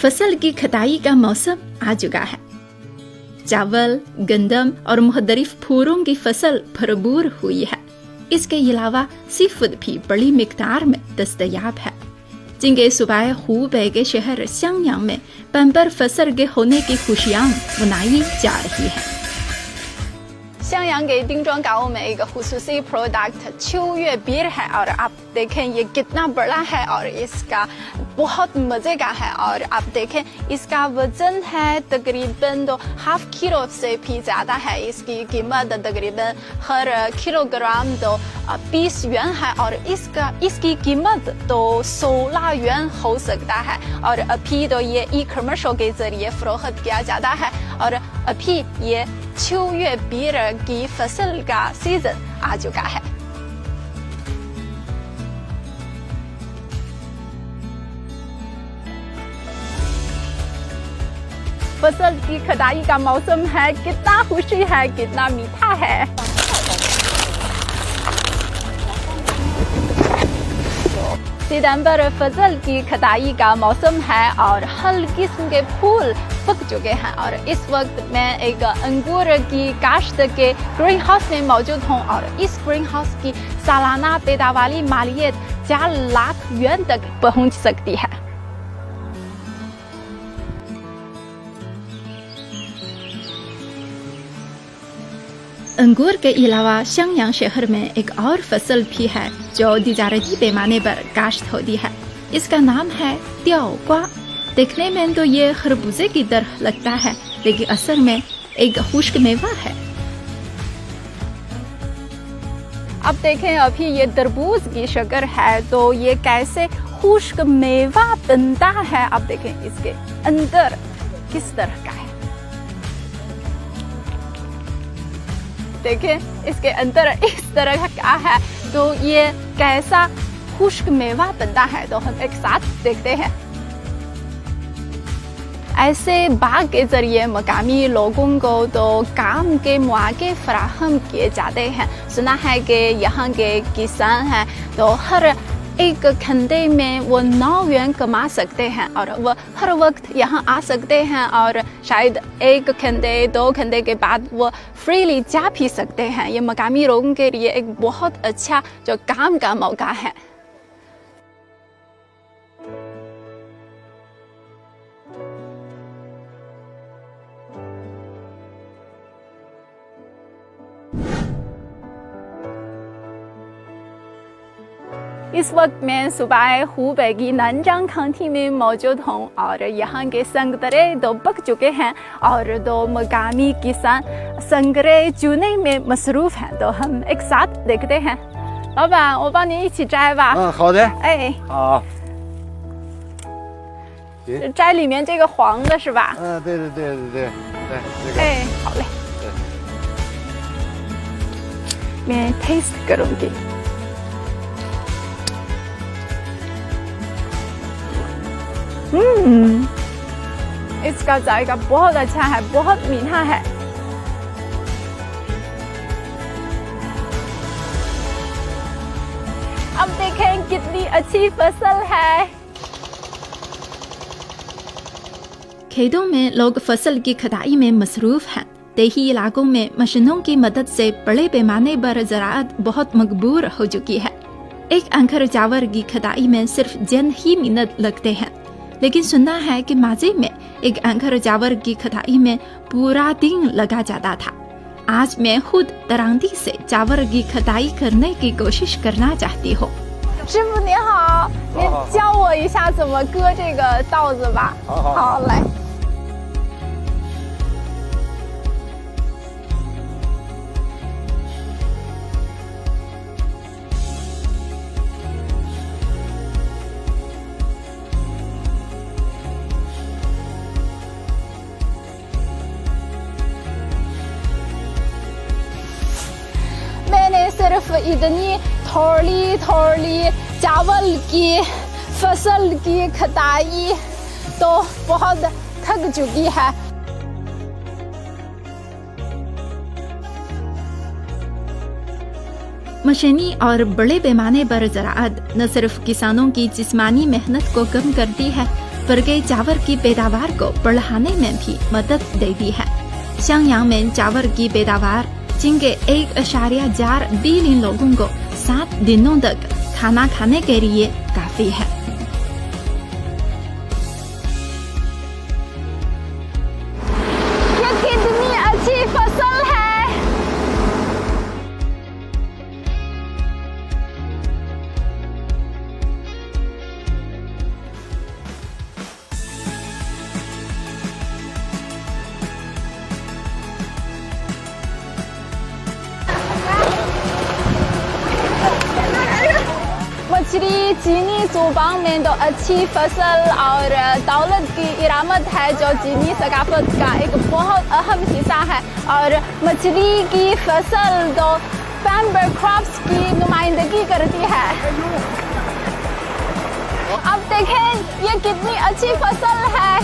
फसल की कटाई का मौसम आ चुका है। चावल, गंदम और मुख्तलिफ फूलों की फसल भरपूर हुई है। इसके अलावा सी फूड भी बड़ी मिकदार में दस्तयाब है, जिनके सूबे हुबे के शहर xiangyang में बम्पर फसल के होने की खुशियाँ मनाई जा रही है। xiangyang के डिंगजोंग गांव में एक खुसूसी प्रोडक्ट छुए बीर है और आप देखें ये कितना बड़ा है और इसका बहुत मजे का है। और आप देखें इसका वजन है तकरीबन 1/2 किलो से भी ज्यादा है। इसकी कीमत तकरीबन हर किलोग्राम 20 yuan है और इसकी कीमत 16 yuan हो सकता है। और अभी तो ये ई-कमर्शियल के जरिए फरोख्त किया जाता है और अभी ये छुए बीर की फसल का सीजन आ चुका है। फसल की कटाई का मौसम है, कितना खुशी है, कितना मीठा है। सितंबर फसल की कटाई का मौसम है और हर किस्म के फूल पक चुके हैं। और इस वक्त मैं एक अंगूर की काश्त के ग्रीन हाउस में मौजूद हूँ और इस ग्रीन हाउस की सालाना पैदावारी मालियत 4 लाख yuan तक पहुँच सकती है। अंगूर के अलावा xiangyang शहर में एक और फसल भी है जो तिजारती पैमाने पर काश्त होती है। इसका नाम है त्योग्वा। देखने में तो ये खरबूजे की तरह लगता है, लेकिन असल में एक खुश्क मेवा है। अब देखें अभी ये तरबूज की शक्ल है तो ये कैसे खुश्क मेवा बनता है। अब देखें इसके अंदर किस तरह का है। देखें इसके अंदर इस तरह का है तो ये कैसा खुश्क मेवा बनता है तो हम एक साथ देखते हैं। ऐसे बाग के जरिए मकामी लोगों को तो काम के मौके फराहम किए जाते हैं। सुना है कि यहाँ के किसान हैं तो हर एक घंटे में वो 9 yuan कमा सकते हैं और वो हर वक्त यहाँ आ सकते हैं और शायद 1 घंटे 2 घंटे के बाद वो फ्रीली जा भी सकते हैं। ये मकामी लोगों के लिए एक बहुत अच्छा जो काम का मौका है। इस वक्त मैं सुबह हुबे की ननजांग काउंटी में मौजूद हूँ और यहाँ के संतरे तो पक चुके हैं और दो मकामी किसान संतरे चुने में मसरूफ हैं तो हम एक साथ देखते हैं। 老板，我帮你一起摘吧。好的。哎，好。摘里面这个黄的是吧？对。这个。哎，好嘞。मैं टेस्ट करूँगी। इसका जायका बहुत अच्छा है, बहुत मीठा है। अब देखें कितनी अच्छी फसल है। खेतों में लोग फसल की कटाई में मसरूफ हैं। देही इलाकों में मशीनों की मदद से बड़े पैमाने पर ज़राअत बहुत मकबूल हो चुकी है। एक अंकर चावल की कटाई में सिर्फ चंद ही मिनट लगते हैं, लेकिन सुनना है कि माजी में एक अंकर चावल की कटाई में पूरा दिन लगा जाता था। आज मैं खुद तरांदी से चावल की कटाई करने की कोशिश करना चाहती हूँ। 师傅你好，你教我一下怎么割这个稻子吧。好，来。मैंने सिर्फ इतनी थोड़ी चावल की फसल की कटाई तो बहुत थक चुकी है। मशीनी और बड़े पैमाने पर ज़राअत न सिर्फ किसानों की जिस्मानी मेहनत को कम करती है, वर्गे चावल की पैदावार को बढ़ाने में भी मदद देती है। शांगयांग में चावल की पैदावार जिनके 1.4 बिलियन लोगों को 7 दिनों तक खाना खाने के लिए काफी है। ये कितनी अच्छी फसल है। मछली चीनी ज़ुबान में तो अच्छी फसल और दौलत की इरामत है, जो चीनी सकाफत का एक बहुत अहम हिस्सा है। और मछली की फसल तो पैम्बर क्रॉप्स की नुमाइंदगी करती है। अब देखें ये कितनी अच्छी फसल है।